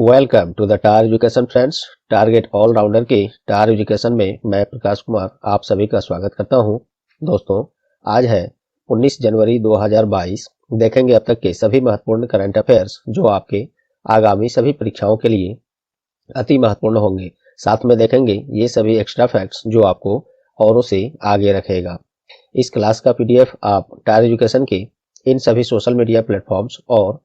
Welcome to the tar education friends. Target allrounder के tar education में मैं प्रकाश कुमार आप सभी का स्वागत करता हूं। दोस्तों, आज है 19 जनवरी 2022। देखेंगे अब तक के सभी महत्वपूर्ण करंट अफेयर्स जो आपके आगामी सभी परीक्षाओं के लिए अति महत्वपूर्ण होंगे। साथ में देखेंगे ये सभी एक्स्ट्रा फैक्ट्स जो आपको औरों से आगे रखेगा। इस क्लास का पीडीएफ आप टार एजुकेशन के इन सभी सोशल मीडिया प्लेटफॉर्म्स और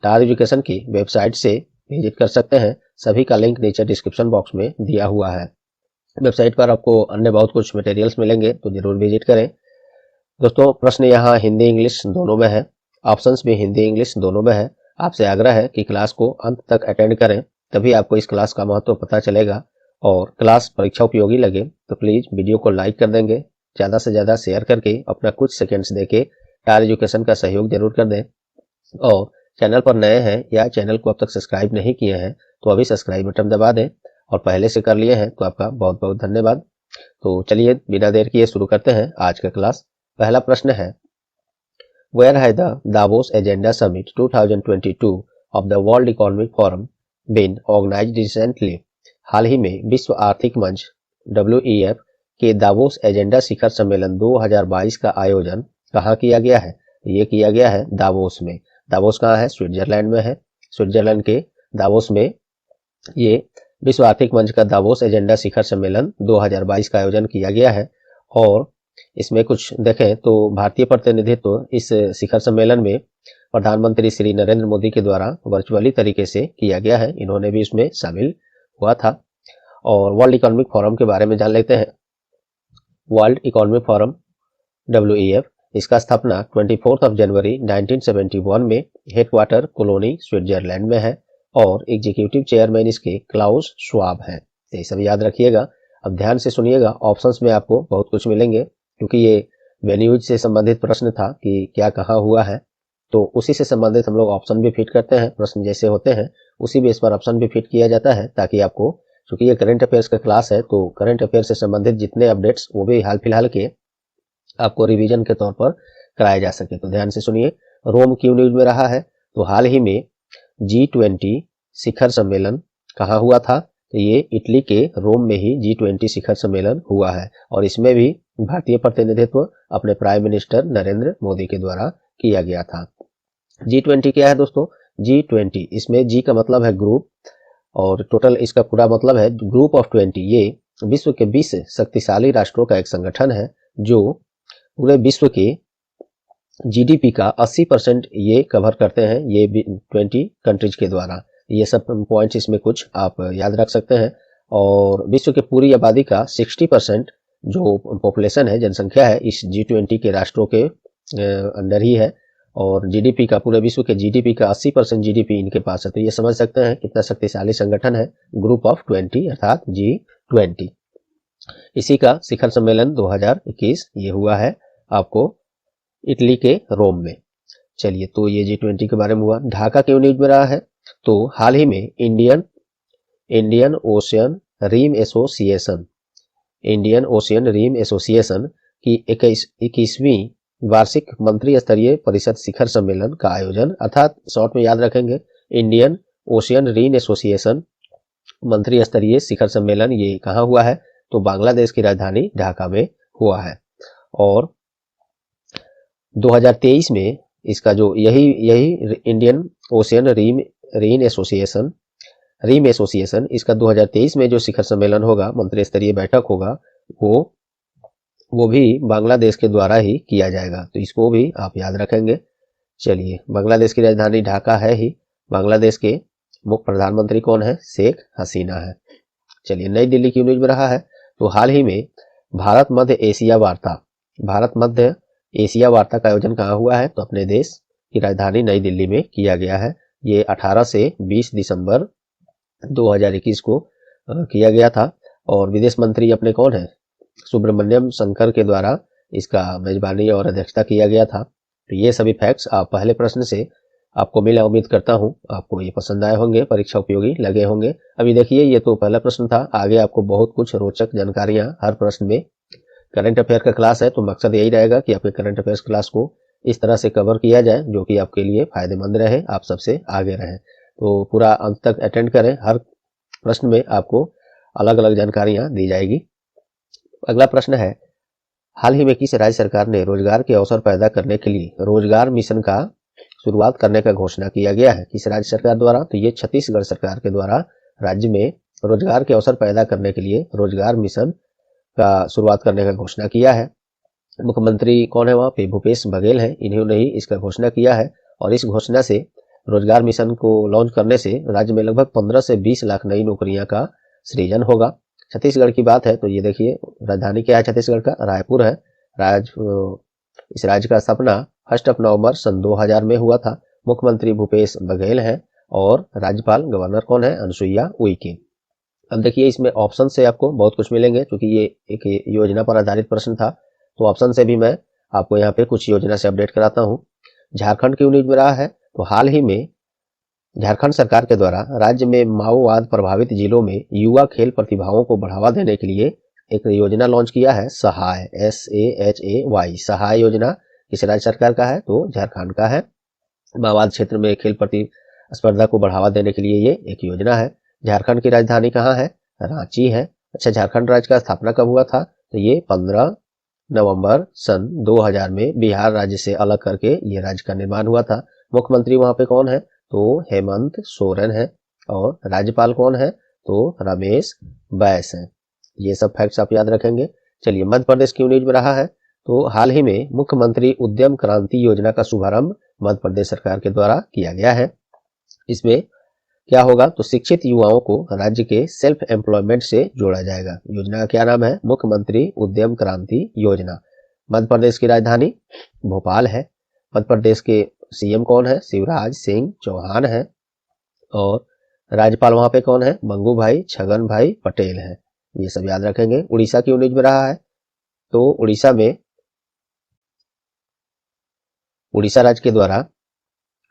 टार एजुकेशन की वेबसाइट से विजिट कर सकते हैं। सभी का लिंक नीचे डिस्क्रिप्शन बॉक्स में दिया हुआ है। वेबसाइट पर आपको अन्य बहुत कुछ मटेरियल्स मिलेंगे, तो जरूर विजिट करें। दोस्तों, प्रश्न यहाँ हिंदी इंग्लिश दोनों में है, ऑप्शंस भी हिंदी इंग्लिश दोनों में है। आपसे आग्रह है कि क्लास को अंत तक अटेंड करें, तभी आपको इस क्लास का महत्व पता चलेगा और क्लास परीक्षा उपयोगी लगे तो प्लीज वीडियो को लाइक कर देंगे, ज्यादा से ज्यादा शेयर करके अपना कुछ सेकेंड्स देके टार एजुकेशन का सहयोग जरूर कर दें। और चैनल पर नए हैं या चैनल को अब तक सब्सक्राइब नहीं किए हैं तो अभी सब्सक्राइब बटन दबा दें, और पहले से कर लिए हैं तो आपका बहुत बहुत धन्यवाद। तो चलिए बिना देर किए शुरू करते हैं आज का क्लास। पहला प्रश्न है, वेयर है the Davos Agenda summit 2022 of the World Economic Forum been organised recently. हाल ही में विश्व आर्थिक मंच WEF के दावोस एजेंडा शिखर सम्मेलन 2022 का आयोजन कहाँ किया गया है? ये किया गया है दावोस में। दावोस कहाँ है? स्विट्जरलैंड में है। स्विट्जरलैंड के दावोस में ये विश्व आर्थिक मंच का दावोस एजेंडा शिखर सम्मेलन 2022 का आयोजन किया गया है। और इसमें कुछ देखें तो भारतीय प्रतिनिधित्व इस शिखर सम्मेलन में प्रधानमंत्री श्री नरेंद्र मोदी के द्वारा वर्चुअली तरीके से किया गया है। इन्होंने भी इसमें शामिल हुआ था। और वर्ल्ड इकोनॉमिक फोरम के बारे में जान लेते हैं। वर्ल्ड इकोनॉमिक फोरम WEF, इसका स्थापना 24 जनवरी 1971 में हेडक्वार्टर कोलोनी स्विट्जरलैंड में है और एग्जीक्यूटिव चेयरमैन इसके क्लाउस श्वाब हैं। ये सब याद रखिएगा। अब ध्यान से सुनिएगा, ऑप्शंस में आपको बहुत कुछ मिलेंगे क्योंकि ये वेन्यूज से संबंधित प्रश्न था कि क्या कहाँ हुआ है, तो उसी से संबंधित हम लोग ऑप्शन भी फिट करते हैं। प्रश्न जैसे होते हैं उसी बेस पर ऑप्शन भी फिट किया जाता है, ताकि आपको, क्योंकि ये करंट अफेयर्स का क्लास है, तो करंट अफेयर से संबंधित जितने अपडेट्स वो भी हाल फिलहाल के आपको रिवीजन के तौर पर कराया जा सके। तो ध्यान से सुनिए। रोम क्यों न्यूज में रहा है? तो हाल ही में G20 शिखर सम्मेलन कहाँ हुआ था? तो ये इटली के रोम में ही G20 शिखर सम्मेलन हुआ है और इसमें भी भारतीय प्रतिनिधित्व अपने प्राइम मिनिस्टर नरेंद्र मोदी के द्वारा किया गया था। G20 क्या है दोस्तों? G20, इसमें G का मतलब है ग्रुप और टोटल इसका पूरा मतलब है ग्रुप ऑफ 20। ये विश्व के 20 शक्तिशाली राष्ट्रों का एक संगठन है जो पूरे विश्व के GDP का 80% ये कवर करते हैं, ये 20 कंट्रीज के द्वारा। ये सब पॉइंट्स इसमें कुछ आप याद रख सकते हैं। और विश्व के पूरी आबादी का 60% जो पॉपुलेशन है, जनसंख्या है, इस G20 के राष्ट्रों के अंदर ही है। और GDP का, पूरे विश्व के GDP का 80% GDP इनके पास है। तो ये समझ सकते हैं कितना शक्तिशाली संगठन है ग्रुप ऑफ 20 अर्थात G20। इसी का शिखर सम्मेलन 2021 ये हुआ है आपको इटली के रोम में। चलिए, तो ये G20 के बारे में हुआ। ढाका क्यों न्यूज में रहा है? तो हाल ही में इंडियन ओशियन रीम एसोसिएशन की 21वीं वार्षिक मंत्री स्तरीय परिषद शिखर सम्मेलन का आयोजन, अर्थात शॉर्ट में याद रखेंगे इंडियन ओशियन रीम एसोसिएशन मंत्री स्तरीय शिखर सम्मेलन, ये कहाँ हुआ है? तो बांग्लादेश की राजधानी ढाका में हुआ है। और 2023 में इसका जो यही इंडियन ओशियन रीम एसोसिएशन इसका 2023 में जो शिखर सम्मेलन होगा, मंत्री स्तरीय बैठक होगा, वो भी बांग्लादेश के द्वारा ही किया जाएगा। तो इसको भी आप याद रखेंगे। चलिए, बांग्लादेश की राजधानी ढाका है ही। बांग्लादेश के मुख्य प्रधानमंत्री कौन है? शेख हसीना है। चलिए, नई दिल्ली की न्यूज में रहा है। तो हाल ही में भारत मध्य एशिया वार्ता का आयोजन कहाँ हुआ है? तो अपने देश की राजधानी नई दिल्ली में किया गया है। ये 18 से 20 दिसंबर 2021 को किया गया था और विदेश मंत्री अपने कौन है? सुब्रमण्यम शंकर के द्वारा इसका मेजबानी और अध्यक्षता किया गया था। तो ये सभी फैक्ट्स आप पहले प्रश्न से आपको मिला। उम्मीद करता हूं आपको ये पसंद आए होंगे, परीक्षा उपयोगी लगे होंगे। अभी देखिए, ये तो पहला प्रश्न था, आगे आपको बहुत कुछ रोचक जानकारियां हर प्रश्न में। करंट अफेयर का क्लास है तो मकसद यही रहेगा कि आपके करंट अफेयर्स क्लास को इस तरह से कवर किया जाए जो कि आपके लिए फायदेमंद रहे, आप सबसे आगे रहे। तो पूरा अंत तक अटेंड करें। हर प्रश्न में आपको अलग अलग जानकारियां दी जाएगी। अगला प्रश्न है, हाल ही में किस राज्य सरकार ने रोजगार के अवसर पैदा करने के लिए रोजगार मिशन का शुरुआत करने का घोषणा किया गया है? किस राज्य सरकार द्वारा? तो ये छत्तीसगढ़ सरकार के द्वारा राज्य में रोजगार के अवसर पैदा करने के लिए रोजगार मिशन का शुरुआत करने का घोषणा किया है। मुख्यमंत्री कौन है वहाँ पे? भूपेश बघेल है, इन्होंने ही इसका घोषणा किया है। और इस घोषणा से रोजगार मिशन को लॉन्च करने से राज्य में लगभग 15 से 20 लाख नई नौकरियां का सृजन होगा। छत्तीसगढ़ की बात है तो ये देखिए, राजधानी क्या है छत्तीसगढ़ का? रायपुर है। इस राज्य का स्थापना 1 नवंबर सन 2000 में हुआ था। मुख्यमंत्री भूपेश बघेल है और राज्यपाल गवर्नर कौन है? अनुसुईया उइके। अब देखिए, इसमें ऑप्शन से आपको बहुत कुछ मिलेंगे क्योंकि ये एक योजना पर आधारित प्रश्न था, तो ऑप्शन से भी मैं आपको यहाँ पे कुछ योजना से अपडेट कराता हूँ। झारखंड क्यों न्यूज में रहा है? तो हाल ही में झारखंड सरकार के द्वारा राज्य में माओवाद प्रभावित जिलों में युवा खेल प्रतिभाओं को बढ़ावा देने के लिए एक योजना लॉन्च किया है, सहाय, SAHAY। सहाय योजना किस राज्य सरकार का है? तो झारखंड का है। माओवाद क्षेत्र में खेल प्रतिस्पर्धा को बढ़ावा देने के लिए ये एक योजना है। झारखंड की राजधानी कहाँ है? रांची है। अच्छा, झारखंड राज्य का स्थापना कब हुआ था? तो ये 15 नवंबर सन 2000 में बिहार राज्य से अलग करके ये राज्य का निर्माण हुआ था। मुख्यमंत्री वहां पे कौन है? तो हेमंत सोरेन है। और राज्यपाल कौन है? तो रमेश बैस है। ये सब फैक्ट्स आप याद रखेंगे। चलिए, मध्य प्रदेश क्यों न्यूज में रहा है? तो हाल ही में मुख्यमंत्री उद्यम क्रांति योजना का शुभारंभ मध्य प्रदेश सरकार के द्वारा किया गया है। इसमें क्या होगा? तो शिक्षित युवाओं को राज्य के सेल्फ एम्प्लॉयमेंट से जोड़ा जाएगा। योजना का क्या नाम है? मुख्यमंत्री उद्यम क्रांति योजना। मध्य प्रदेश की राजधानी भोपाल है। मध्य प्रदेश के CM कौन है? शिवराज सिंह चौहान है। और राज्यपाल वहां पे कौन है? मंगू भाई छगन भाई पटेल है। ये सब याद रखेंगे। उड़ीसा क्यों न्यूज में रहा है? तो उड़ीसा में उड़ीसा राज्य के द्वारा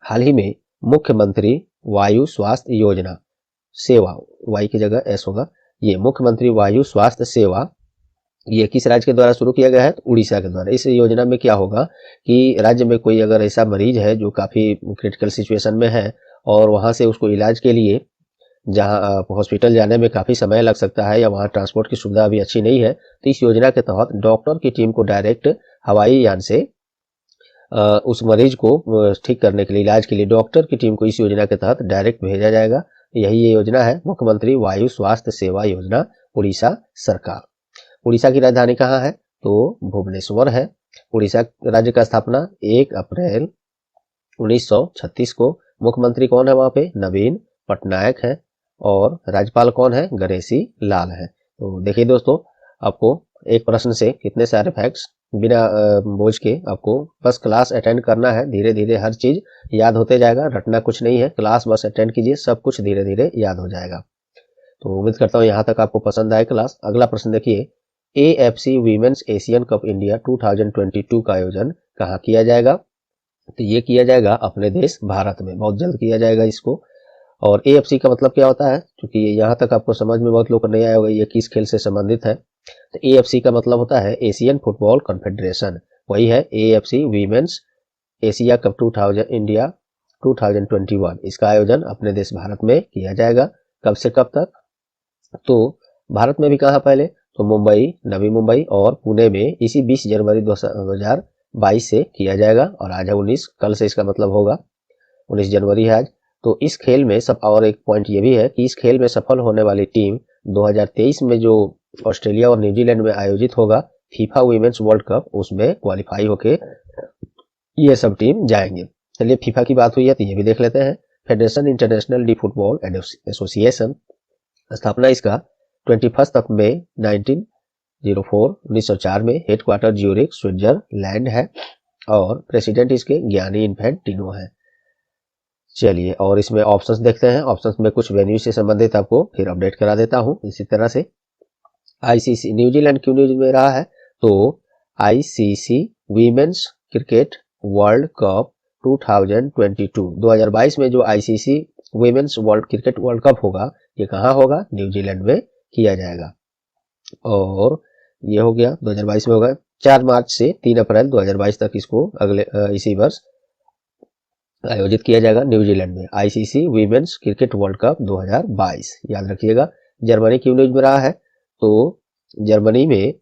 हाल ही में मुख्यमंत्री वायु स्वास्थ्य योजना सेवा, वाई की जगह S होगा, ये मुख्यमंत्री वायु स्वास्थ्य सेवा, ये किस राज्य के द्वारा शुरू किया गया है? तो उड़ीसा के द्वारा। इस योजना में क्या होगा कि राज्य में कोई अगर ऐसा मरीज है जो काफी क्रिटिकल सिचुएशन में है और वहां से उसको इलाज के लिए जहां हॉस्पिटल जाने में काफी समय लग सकता है या वहां ट्रांसपोर्ट की सुविधा अभी अच्छी नहीं है, तो इस योजना के तहत डॉक्टर की टीम को डायरेक्ट हवाई यान से उस मरीज को ठीक करने के लिए, इलाज के लिए डॉक्टर की टीम को इस योजना के तहत डायरेक्ट भेजा जाएगा। यही ये योजना है, मुख्यमंत्री वायु स्वास्थ्य सेवा योजना, उड़ीसा सरकार। उड़ीसा की राजधानी कहाँ है? तो भुवनेश्वर है। उड़ीसा राज्य का स्थापना 1 अप्रैल 1936 को। मुख्यमंत्री कौन है वहां पे? नवीन पटनायक है। और राज्यपाल कौन है? गणेशी लाल है। तो देखिए दोस्तों, आपको एक प्रश्न से कितने सारे फैक्ट्स बिना बोझ के आपको बस क्लास अटेंड करना है। धीरे धीरे हर चीज याद होते जाएगा, रटना कुछ नहीं है। क्लास बस अटेंड कीजिए, सब कुछ धीरे धीरे याद हो जाएगा। तो उम्मीद करता हूँ यहाँ तक आपको पसंद आए क्लास। अगला प्रश्न देखिए, AFC women's Asian cup India 2022 का आयोजन कहाँ किया जाएगा? तो ये किया जाएगा अपने देश भारत में, बहुत जल्द किया जाएगा इसको। और AFC का मतलब क्या होता है? क्योंकि यहाँ तक आपको समझ में बहुत लोग को नहीं आया होगा ये किस खेल से संबंधित है। तो AFC का मतलब होता है एशियन फुटबॉल कॉन्फेडरेशन, वही है AFC women's Asia cup 2000 India 2021। इसका आयोजन अपने देश भारत में किया जाएगा। कब से कब तक? तो भारत में भी कहाँ पहले? तो मुंबई, नवी मुंबई और पुणे में इसी 20 जनवरी 2022 से किया जाएगा। और आज है 19, कल से इसका मतलब होगा 19 जनवरी है आज। तो इस खेल में सब, और एक पॉइंट ये भी है कि इस खेल में सफल होने वाली टीम 2023 में जो ऑस्ट्रेलिया और न्यूजीलैंड में आयोजित होगा फीफा वीमेंस वर्ल्ड कप, उसमें क्वालिफाई होके ये सब टीम जाएंगे। चलिए, फीफा की बात हुई है तो ये भी देख लेते हैं। Federation international D football association, स्थापना इसका 21 मई 1904 में, हेडक्वार्टर ज्यूरिख स्विट्जरलैंड है और प्रेसिडेंट इसके ज्ञानी इन्फेंटिनो है। चलिए, और इसमें ऑप्शंस देखते हैं। ऑप्शंस में कुछ वेन्यू से संबंधित आपको फिर अपडेट करा देता हूं। इसी तरह से ICC, न्यूजीलैंड क्यों न्यूज में रहा है? तो ICC women's cricket world cup 2022 में जो ICC women's world cricket world cup होगा, ये कहाँ होगा? न्यूजीलैंड में किया जाएगा। और ये हो गया 2022 में होगा। 4 मार्च से 3 अप्रैल 2022 तक इसको अगले इसी वर्ष आयोजित किया जाएगा न्यूजीलैंड में। ICC women's cricket world cup 2022 याद रखिएगा। जर्मनी क्यों न्यूज में रहा है, तो जर्मनी में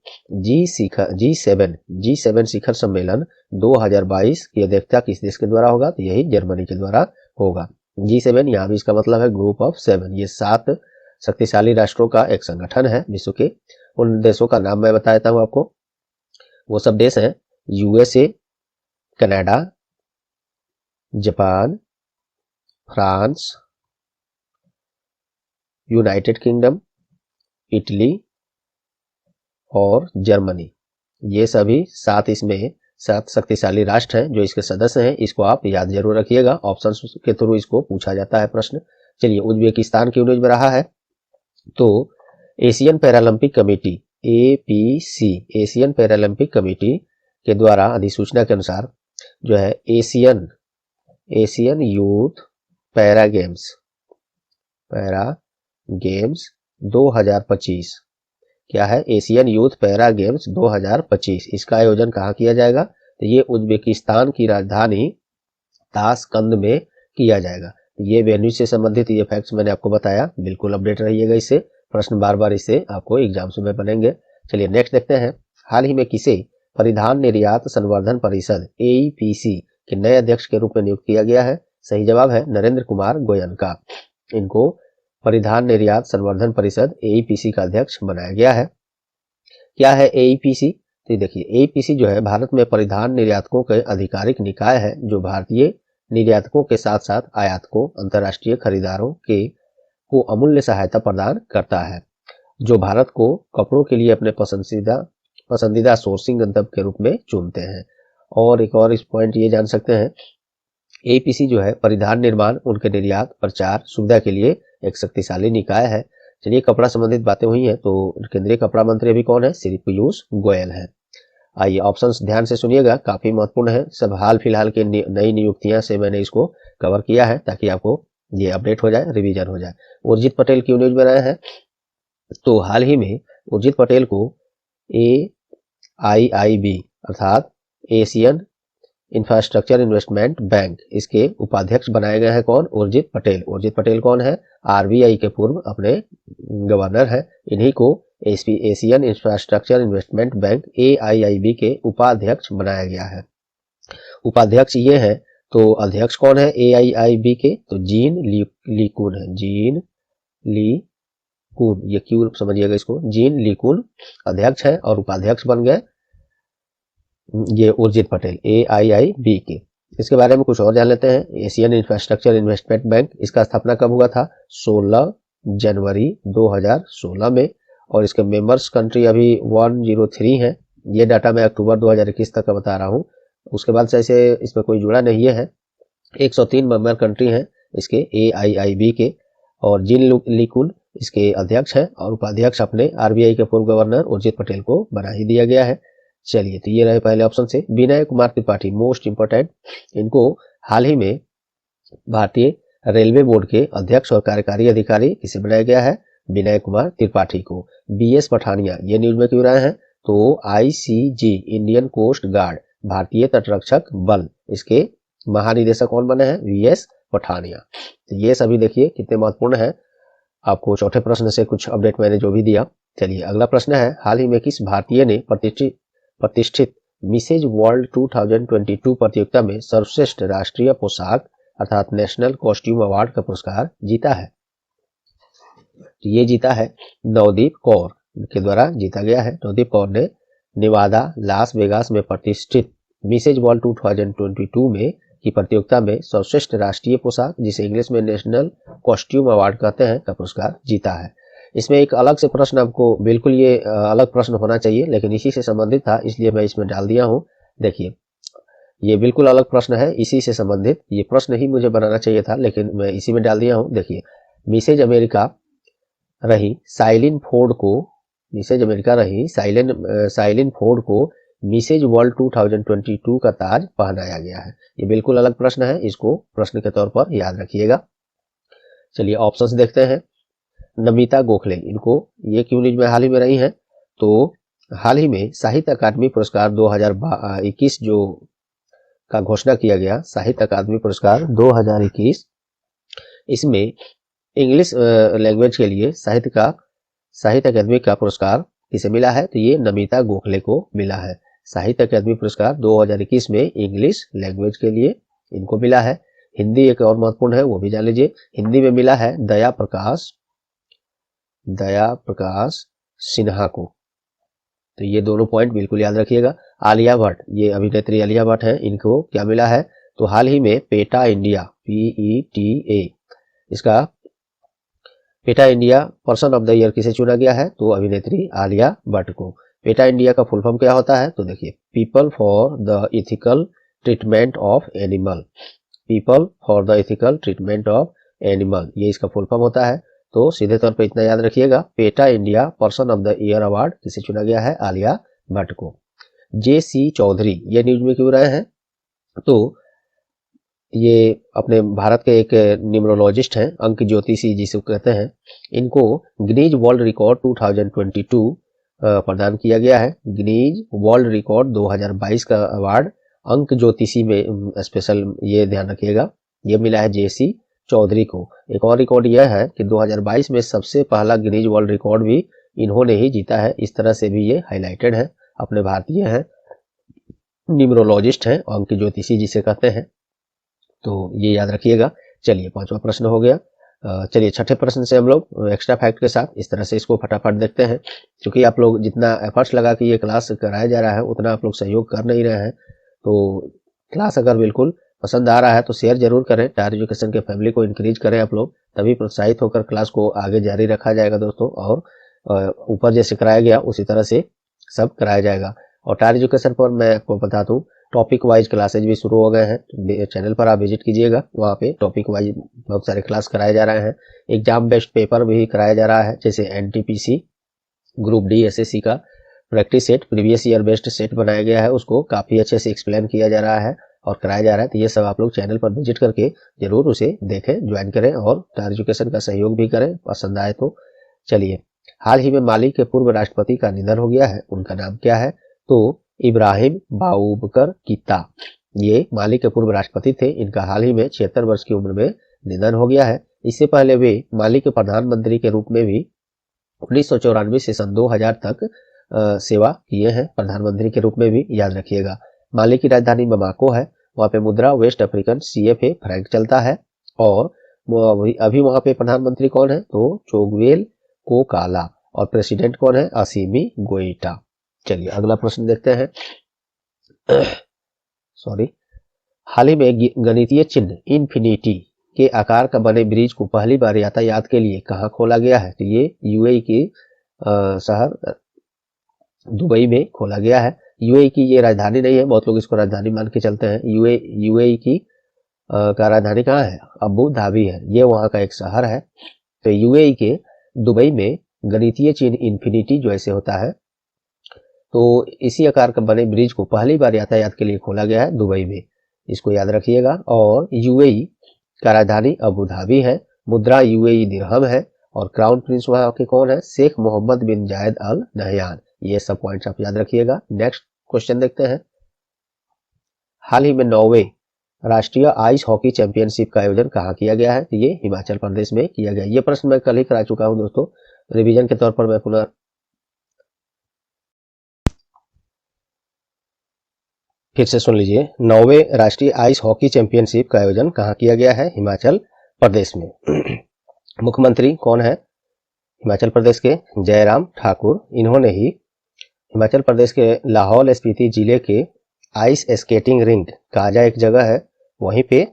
जी7 शिखर सम्मेलन 2022 की अध्यक्षता किस देश के द्वारा होगा, तो यही जर्मनी के द्वारा होगा। जी7 यहाँ भी इसका मतलब है ग्रुप ऑफ 7, ये 7 शक्तिशाली राष्ट्रों का एक संगठन है विश्व के। उन देशों का नाम मैं बता देता हूँ आपको। वो सब देश हैं USA, Canada, Japan, France, United kingdom, Italy और जर्मनी। ये सभी 7 इसमें 7 शक्तिशाली राष्ट्र हैं जो इसके सदस्य हैं। इसको आप याद जरूर रखिएगा, ऑप्शन के थ्रू इसको पूछा जाता है प्रश्न। चलिए, उज्बेकिस्तान क्यों न्यूज में रहा है, तो Asian Paralympic committee APC, Asian Paralympic committee के द्वारा अधिसूचना के अनुसार जो है एशियन यूथ पैरा गेम्स 2025 क्या है, एशियन यूथ पैरा गेम्स 2025, इसका आयोजन कहाँ किया जाएगा, तो ये उज्बेकिस्तान की राजधानी ताशकंद में किया जाएगा। ये वेन्यू से संबंधित ये फैक्ट्स मैंने आपको बताया, बिल्कुल अपडेट रहिएगा इससे, प्रश्न बार बार इससे आपको एग्जाम्स में बनेंगे। चलिए नेक्स्ट देखते हैं, हाल ही में किसे परिधान निर्यात संवर्धन परिषद एईपीसी के नए अध्यक्ष के रूप में नियुक्त किया गया है, सही जवाब है नरेंद्र कुमार गोयनका। इनको परिधान निर्यात संवर्धन परिषद एईपीसी का अध्यक्ष बनाया गया है। क्या है एईपीसी, तो देखिए एईपीसी जो है भारत में परिधान निर्यातकों के आधिकारिक निकाय है जो भारतीय निर्यातकों के साथ साथ आयातकों, अंतर्राष्ट्रीय खरीदारों को अमूल्य सहायता प्रदान करता है, जो भारत को कपड़ों के लिए अपने पसंदीदा सोर्सिंग गंतव्य के रूप में चुनते हैं। और एक और इस पॉइंट ये जान सकते हैं, एपीसी जो है परिधान निर्माण, उनके निर्यात प्रचार सुविधा के लिए एक शक्तिशाली निकाय है। चलिए, कपड़ा संबंधित बातें हुई हैं, तो केंद्रीय कपड़ा मंत्री अभी कौन है, श्री पीयूष गोयल है। आइए ऑप्शंस ध्यान से सुनिएगा, काफी महत्वपूर्ण है, सब हाल फिलहाल के नई नियुक्तियां से मैंने इसको कवर किया है ताकि आपको ये अपडेट हो जाए, रिवीजन हो जाए। उर्जित पटेल क्यों न्यूज में रहे हैं, तो हाल ही में उर्जित पटेल को AIIB अर्थात एशियन इंफ्रास्ट्रक्चर इन्वेस्टमेंट बैंक, इसके उपाध्यक्ष बनाए गए हैं। कौन, उर्जित पटेल। उर्जित पटेल कौन है, आरबीआई के पूर्व अपने गवर्नर है। इन्हीं को Asian infrastructure investment bank AIIB के उपाध्यक्ष बनाया गया है। उपाध्यक्ष ये है, तो अध्यक्ष कौन है AIIB के, तो जीन लीकुन है, जीन लीकुन, ये क्यों समझिएगा इसको, जीन लीकुन अध्यक्ष है और उपाध्यक्ष बन गए ये उर्जित पटेल AIIB के। इसके बारे में कुछ और जान लेते हैं। एशियन इंफ्रास्ट्रक्चर इन्वेस्टमेंट बैंक, इसका स्थापना कब हुआ था, 16 जनवरी 2016 में, और इसके मेंबर्स कंट्री अभी 103 है। ये डाटा मैं अक्टूबर 2021 तक का बता रहा हूँ, उसके बाद से ऐसे इसमें कोई जुड़ा नहीं है। 103 मेंबर कंट्री हैं इसके AIIB के, और जिन लीकुन इसके अध्यक्ष हैं और उपाध्यक्ष अपने आरबीआई के पूर्व गवर्नर उर्जित पटेल को बना ही दिया गया है। चलिए, तो ये रहे पहले ऑप्शन से। विनय कुमार त्रिपाठी, मोस्ट इंपोर्टेंट, इनको हाल ही में भारतीय रेलवे बोर्ड के अध्यक्ष और कार्यकारी अधिकारी किसे बनाया गया है, विनय कुमार त्रिपाठी को। BS पठानिया ये न्यूज में क्यों रहे हैं, तो ICG इंडियन कोस्ट गार्ड, भारतीय तटरक्षक बल, इसके महानिदेशक कौन बने हैं, VS पठानिया। तो ये सभी देखिए कितने महत्वपूर्ण है, आपको चौथे प्रश्न से कुछ अपडेट मैंने जो भी दिया। चलिए अगला प्रश्न है, हाल ही में किस भारतीय ने प्रतिष्ठित मिसेज वर्ल्ड 2022 प्रतियोगिता में सर्वश्रेष्ठ राष्ट्रीय पोशाक अर्थात नेशनल कॉस्ट्यूम अवार्ड का पुरस्कार जीता है, तो ये जीता है नवदीप कौर के द्वारा जीता गया है। नवदीप कौर ने नेवादा लास वेगास में प्रतिष्ठित मिसेज वर्ल्ड 2022 में की प्रतियोगिता में सर्वश्रेष्ठ राष्ट्रीय पोशाक, जिसे इंग्लिश में नेशनल कॉस्ट्यूम अवार्ड कहते हैं, का पुरस्कार जीता है। इसमें एक अलग से प्रश्न आपको, बिल्कुल ये अलग प्रश्न होना चाहिए लेकिन इसी से संबंधित था इसलिए मैं इसमें डाल दिया हूं। देखिए ये बिल्कुल अलग प्रश्न है, इसी से संबंधित, ये प्रश्न ही मुझे बनाना चाहिए था लेकिन मैं इसी में डाल दिया हूं। देखिए, मिसेज अमेरिका रही साइलिन फोर्ड को, साइलिन फोर्ड को मिसेज वर्ल्ड 2022 का ताज पहनाया गया है। ये बिल्कुल अलग प्रश्न है, इसको प्रश्न के तौर पर याद रखिएगा। चलिए ऑप्शंस देखते हैं। नमिता गोखले, इनको ये क्यों न्यूज में हाल ही में रही हैं, तो हाल ही में साहित्य अकादमी पुरस्कार 2021 जो का घोषणा किया गया साहित्य अकादमी पुरस्कार 2021, इसमें इंग्लिश लैंग्वेज के लिए साहित्य अकादमी का पुरस्कार किसे मिला है? तो ये नमिता गोखले को मिला है। साहित्य अकादमी पुरस्कार 2021 में इंग्लिश लैंग्वेज के लिए इनको मिला है। हिंदी एक और महत्वपूर्ण है, वो भी जान लीजिए। हिंदी में मिला है दया प्रकाश सिन्हा को। तो ये दोनों पॉइंट बिल्कुल याद रखिएगा। आलिया भट्ट, ये अभिनेत्री आलिया भट्ट है, इनको क्या मिला है? तो हाल ही में पेटा इंडिया PETA, इसका PETA India person of the year किसे चुना गया है? तो अभिनेत्री आलिया भट्ट को। पेटा इंडिया का फुल फॉर्म क्या होता है? तो देखिए, people for the ethical treatment of animal, people for the ethical treatment of animal, ये इसका फुल फॉर्म होता है। तो सीधे तौर पे इतना याद रखिएगा, PETA India person of the year award किसे चुना गया है? आलिया भट्ट को। JC चौधरी, ये न्यूज में क्यों रहे हैं? तो ये अपने भारत के एक न्यूमरोलॉजिस्ट हैं, अंक ज्योतिषी जिसे कहते हैं। इनको गिनीज वर्ल्ड रिकॉर्ड 2022 प्रदान किया गया है। गिनीज वर्ल्ड रिकॉर्ड 2022 का अवार्ड अंक ज्योतिषी में स्पेशल, ये ध्यान रखिएगा, ये मिला है JC चौधरी को। एक और रिकॉर्ड यह है कि 2022 में सबसे पहला गिनीज वर्ल्ड रिकॉर्ड भी इन्होंने ही जीता है। इस तरह से भी ये हाईलाइटेड है, अपने भारतीय हैं, न्यूमरोलॉजिस्ट हैं, अंक ज्योतिषी जिसे कहते हैं। तो ये याद रखिएगा। चलिए, 5वां प्रश्न हो गया। चलिए, छठे प्रश्न से हम लोग एक्स्ट्रा फैक्ट के साथ इस तरह से इसको फटाफट देखते हैं। क्योंकि आप लोग जितना एफर्ट्स लगा के ये क्लास कराया जा रहा है, उतना आप लोग सहयोग कर नहीं रहे हैं। तो क्लास अगर बिल्कुल पसंद आ रहा है तो शेयर जरूर करें, टायर एजुकेशन के फैमिली को इंक्रीज करें आप लोग, तभी प्रोत्साहित होकर क्लास को आगे जारी रखा जाएगा दोस्तों। और ऊपर जैसे कराया गया उसी तरह से सब कराया जाएगा। और टायर एजुकेशन पर मैं आपको बता दूं, टॉपिक वाइज क्लासेज भी शुरू हो गए हैं। चैनल पर आप विजिट कीजिएगा, वहाँ पे टॉपिक वाइज बहुत सारे क्लास कराए जा रहे हैं। एग्जाम बेस्ड पेपर भी कराया जा रहा है, जैसे NTPC ग्रुप D SSC का practice set, previous year based set बनाया गया है, उसको काफी अच्छे से एक्सप्लेन किया जा रहा है और कराया जा रहा है। तो ये सब आप लोग चैनल पर विजिट करके जरूर उसे देखें, ज्वाइन करें और टायर एजुकेशन का सहयोग भी करें, पसंद आए तो। चलिए, हाल ही में माली के पूर्व राष्ट्रपति का निधन हो गया है, उनका नाम क्या है? तो इब्राहिम बाऊबकर कीता, ये माली के पूर्व राष्ट्रपति थे। इनका हाल ही में 76 वर्ष की उम्र में निधन हो गया है। इससे पहले वे माली के प्रधानमंत्री के रूप में भी 1994 से सन 2000 तक सेवा किए हैं, प्रधानमंत्री के रूप में भी, याद रखिएगा। माली की राजधानी बमाको है, वहाँ पे मुद्रा वेस्ट अफ्रीकन CFA फ्रैंक चलता है। और अभी वहाँ पे प्रधानमंत्री कौन है? तो चोगवेल कोकाला। और प्रेसिडेंट कौन है? असीमी गोइटा। चलिए, अगला प्रश्न देखते हैं। सॉरी, हाल ही में गणितीय चिन्ह इन्फिनिटी के आकार का बने ब्रिज को पहली बार यातायात के लिए कहाँ खोला गया है? तो ये UAE की शहर दुबई में खोला गया है। UAE की ये राजधानी नहीं है, बहुत लोग इसको राजधानी मान के चलते हैं। UAE की का राजधानी कहाँ है? अबू धाबी है, ये वहाँ का एक शहर है। तो UAE के दुबई में गणितीय चिन्ह इन्फिनिटी जो ऐसे होता है, तो इसी आकार का बने ब्रिज को पहली बार यातायात के लिए खोला गया है दुबई में, इसको याद रखिएगा। और UAE का राजधानी अबू धाबी है, मुद्रा UAE दिरहम है, और क्राउन प्रिंस वहाँ के कौन है? शेख मोहम्मद बिन जायद अल नहयान। ये सब पॉइंट्स आप याद रखिएगा। नेक्स्ट क्वेश्चन देखते हैं। हाल ही में 9वें राष्ट्रीय आइस हॉकी चैंपियनशिप का आयोजन कहाँ किया गया है? तो ये हिमाचल प्रदेश में किया गया। ये प्रश्न मैं कल ही करा चुका हूँ दोस्तों, रिवीजन के तौर पर मैं पुनः फिर से सुन लीजिए। 9वें राष्ट्रीय आइस हॉकी चैंपियनशिप का आयोजन कहाँ किया गया है? हिमाचल प्रदेश में। मुख्यमंत्री कौन है हिमाचल प्रदेश के? जयराम ठाकुर। इन्होंने ही हिमाचल प्रदेश के लाहौल स्पीति जिले के आइस स्केटिंग रिंक, काजा एक जगह है, वहीं पे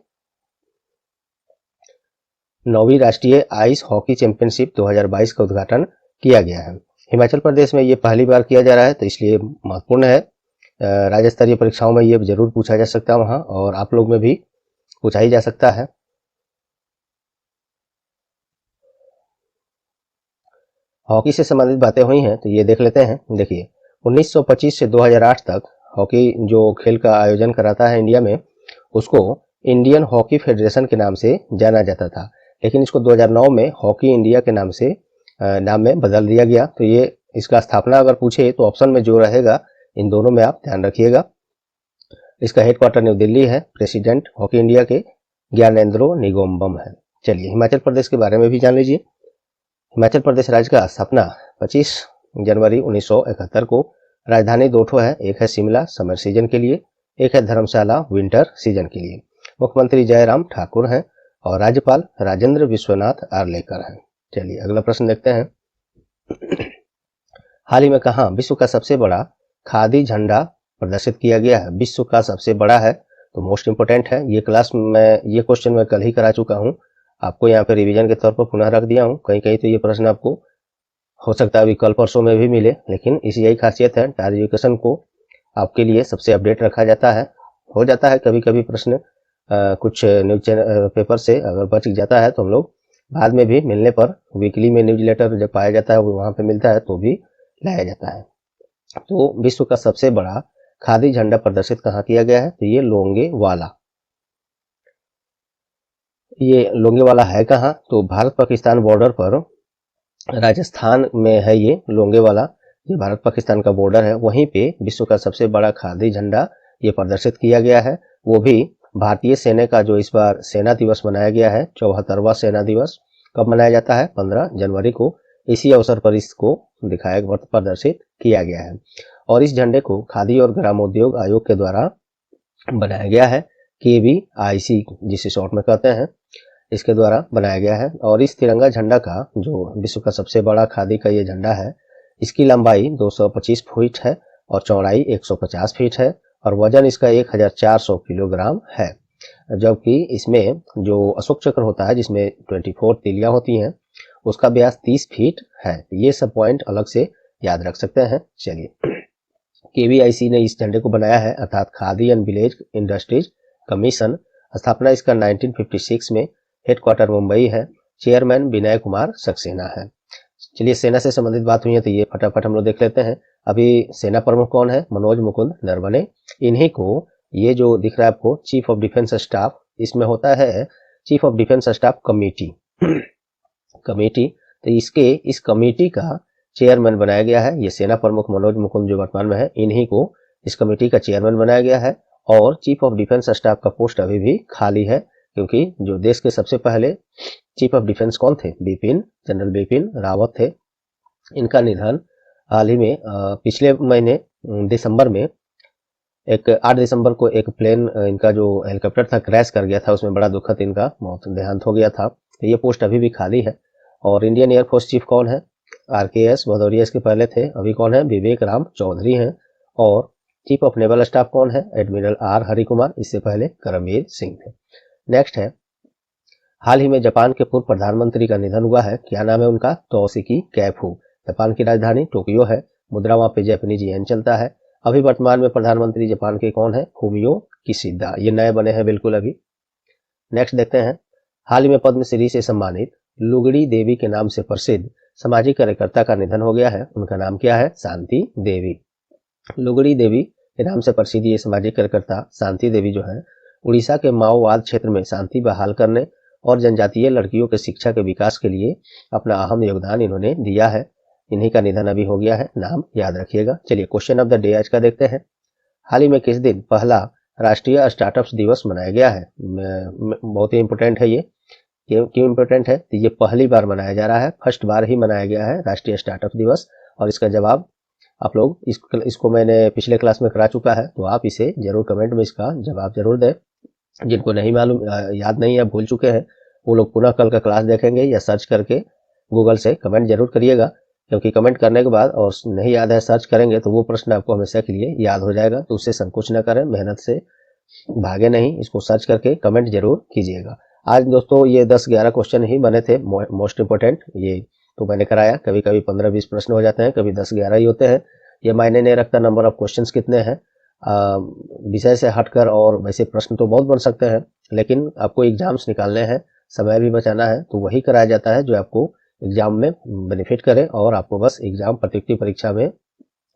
9वीं राष्ट्रीय आइस हॉकी चैंपियनशिप 2022 का उद्घाटन किया गया है। हिमाचल प्रदेश में ये पहली बार किया जा रहा है, तो इसलिए महत्वपूर्ण है। राज्य स्तरीय परीक्षाओं में ये जरूर पूछा जा सकता है वहां, और आप लोग में भी पूछा ही जा सकता है। हॉकी से संबंधित बातें हुई हैं, तो ये देख लेते हैं। देखिए, 1925 से 2008 तक हॉकी जो खेल का आयोजन कराता है इंडिया में, उसको इंडियन हॉकी फेडरेशन के नाम से जाना जाता था, लेकिन इसको 2009 में हॉकी इंडिया के नाम में बदल दिया गया। तो ये इसका स्थापना अगर पूछे तो ऑप्शन में जो रहेगा इन दोनों में आप ध्यान रखिएगा। इसका हेडक्वार्टर न्यू दिल्ली है। प्रेसिडेंट हॉकी इंडिया के ज्ञानेंद्रो निगोम्बम है। चलिए हिमाचल प्रदेश के बारे में भी जान लीजिए। हिमाचल प्रदेश राज्य का स्थापना 25 जनवरी 1971 को। राजधानी दो ठो है, एक है शिमला समर सीजन के लिए, एक है धर्मशाला विंटर सीजन के लिए। मुख्यमंत्री जयराम ठाकुर हैं और राज्यपाल राजेंद्र विश्वनाथ आर्लेकर हैं। चलिए अगला प्रश्न देखते हैं। हाल ही में कहा विश्व का सबसे बड़ा खादी झंडा प्रदर्शित किया गया है? विश्व का सबसे बड़ा है तो मोस्ट इंपोर्टेंट है। ये क्वेश्चन मैं कल ही करा चुका हूँ, आपको यहाँ पे रिवीजन के तौर पर पुनः रख दिया हूँ। कहीं कहीं तो ये प्रश्न आपको हो सकता है अभी कल परसों में भी मिले, लेकिन इसी यही खासियत है, टायर एजुकेशन को आपके लिए सबसे अपडेट रखा जाता है। हो जाता है कभी कभी प्रश्न कुछ न्यूज पेपर से अगर बच जाता है तो हम लोग बाद में भी मिलने पर वीकली में न्यूज लेटर जब पाया जाता है वो वहां पे मिलता है तो भी लाया जाता है। तो विश्व का सबसे बड़ा खादी झंडा प्रदर्शित कहाँ किया गया है? तो ये लोंगेवाला है कहाँ? तो भारत पाकिस्तान बॉर्डर पर राजस्थान में है ये लोंगेवाला। ये भारत पाकिस्तान का बॉर्डर है, वहीं पे विश्व का सबसे बड़ा खादी झंडा ये प्रदर्शित किया गया है। वो भी भारतीय सेना का जो इस बार सेना दिवस मनाया गया है, 74वां सेना दिवस कब मनाया जाता है? 15 जनवरी को। इसी अवसर पर इसको प्रदर्शित किया गया है और इस झंडे को खादी और ग्रामोद्योग आयोग के द्वारा बनाया गया है, KVIC जिसे शॉर्ट में कहते हैं, इसके द्वारा बनाया गया है। और इस तिरंगा झंडा का जो विश्व का सबसे बड़ा खादी का ये झंडा है, इसकी लंबाई 225 फीट है और चौड़ाई 150 फीट है और वजन इसका 1400 किलोग्राम है। जबकि इसमें जो अशोक चक्र होता है जिसमें 24 तीलियां होती हैं, उसका व्यास 30 फीट है। ये सब पॉइंट अलग से याद रख सकते हैं। चलिए KVIC ने इस झंडे को बनाया है, अर्थात khadi and village industries commission. स्थापना इसका 1956 में, हेडक्वार्टर मुंबई है, चेयरमैन विनय कुमार सक्सेना है। चलिए सेना से संबंधित बात हुई है तो ये फटाफट हम लोग देख लेते हैं। अभी सेना प्रमुख कौन है? मनोज मुकुंद नरवणे। इन्हीं को ये जो दिख रहा है आपको चीफ ऑफ डिफेंस स्टाफ, इसमें होता है chief of defence staff committee तो इस कमेटी का चेयरमैन बनाया गया है। ये सेना प्रमुख मनोज मुकुंद जो वर्तमान में है, इन्हीं को इस कमेटी का चेयरमैन बनाया गया है। और चीफ ऑफ डिफेंस स्टाफ का पोस्ट अभी भी खाली है, क्योंकि जो देश के सबसे पहले चीफ ऑफ डिफेंस कौन थे? जनरल बिपिन रावत थे। इनका निधन हाल ही में पिछले महीने दिसंबर में 8 दिसंबर को एक प्लेन इनका जो हेलीकॉप्टर था क्रैश कर गया था, उसमें बड़ा दुखद इनका देहांत हो गया था। तो ये पोस्ट अभी भी खाली है। और इंडियन एयरफोर्स चीफ कौन है? RKS भदौरिया इसके पहले थे, अभी कौन है? विवेक राम चौधरी हैं। और चीफ ऑफ नेवल स्टाफ कौन है? एडमिरल R हरि कुमार, इससे पहले करमवीर सिंह थे। नेक्स्ट है, हाल ही में जापान के पूर्व प्रधानमंत्री का निधन हुआ है, क्या नाम है उनका? तोशिकी कैफू। जापान की राजधानी टोक्यो है, मुद्रा वहां पे जापानीज येन चलता है। अभी वर्तमान में प्रधानमंत्री जापान के कौन है? फूमियो किशिदा, ये नए बने हैं बिल्कुल अभी। नेक्स्ट देखते हैं, हाल ही में पद्मश्री से सम्मानित लुगड़ी देवी के नाम से प्रसिद्ध सामाजिक कार्यकर्ता का निधन हो गया है। उनका नाम क्या है? शांति देवी। लुगड़ी देवी के नाम से प्रसिद्ध ये सामाजिक कार्यकर्ता शांति देवी जो है, उड़ीसा के माओवाद क्षेत्र में शांति बहाल करने और जनजातीय लड़कियों के शिक्षा के विकास के लिए अपना अहम योगदान इन्होंने दिया है। इन्हीं का निधन अभी हो गया है, नाम याद रखिएगा। चलिए क्वेश्चन ऑफ द डे आज का देखते हैं। हाल ही में किस दिन पहला राष्ट्रीय स्टार्टअप्स दिवस मनाया गया है? बहुत ही इंपोर्टेंट है ये। क्यों इंपोर्टेंट है? तो ये पहली बार मनाया जा रहा है, फर्स्ट बार ही मनाया गया है राष्ट्रीय स्टार्टअप दिवस। और इसका जवाब आप लोग इसको मैंने पिछले क्लास में करा चुका है, तो आप इसे जरूर कमेंट में इसका जवाब जरूर दें। जिनको नहीं मालूम, याद नहीं है, भूल चुके हैं, वो लोग पुनः कल का क्लास देखेंगे या सर्च करके गूगल से कमेंट जरूर करिएगा, क्योंकि कमेंट करने के बाद और नहीं याद है सर्च करेंगे तो वो प्रश्न आपको हमेशा के लिए याद हो जाएगा। तो उससे संकोच न करें, मेहनत से भागे नहीं, इसको सर्च करके कमेंट जरूर कीजिएगा। आज दोस्तों ये 10-11 क्वेश्चन ही बने थे मोस्ट इंपोर्टेंट, ये तो मैंने कराया। कभी कभी 15-20 प्रश्न हो जाते हैं, कभी 10-11 ही होते हैं, ये मायने नहीं रखता नंबर ऑफ क्वेश्चंस कितने हैं। विषय से हटकर और वैसे प्रश्न तो बहुत बन सकते हैं, लेकिन आपको एग्जाम्स निकालने हैं, समय भी बचाना है, तो वही कराया जाता है जो आपको एग्जाम में बेनिफिट करे और आपको बस एग्जाम प्रतियोगिता परीक्षा में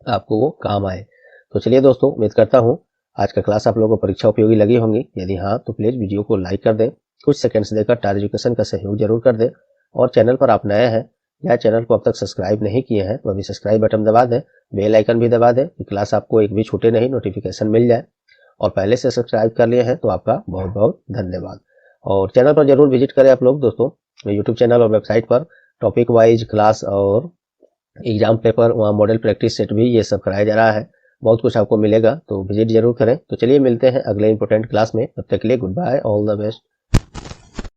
आपको वो काम आए। तो चलिए दोस्तों, उम्मीद करता हूँ आज का क्लास आप लोगों को परीक्षा उपयोगी लगी होंगी। यदि हाँ तो प्लीज वीडियो को लाइक कर दें, कुछ सेकंड्स देकर टायर एजुकेशन का सहयोग जरूर कर दें। और चैनल पर आप नए हैं या चैनल को अब तक सब्सक्राइब नहीं किए हैं तो अभी सब्सक्राइब बटन दबा दें, बेल आइकन भी दबा दें कि क्लास आपको एक भी छूटे नहीं, नोटिफिकेशन मिल जाए। और पहले से सब्सक्राइब कर लिए हैं तो आपका बहुत बहुत धन्यवाद। और चैनल पर जरूर विजिट करें आप लोग दोस्तों, यूट्यूब चैनल और वेबसाइट पर टॉपिक वाइज क्लास और एग्जाम पेपर, वहाँ मॉडल प्रैक्टिस सेट भी ये सब कराया जा रहा है। बहुत कुछ आपको मिलेगा, तो विजिट जरूर करें। तो चलिए मिलते हैं अगले इंपॉर्टेंट क्लास में, तब तक के लिए goodbye, all the best.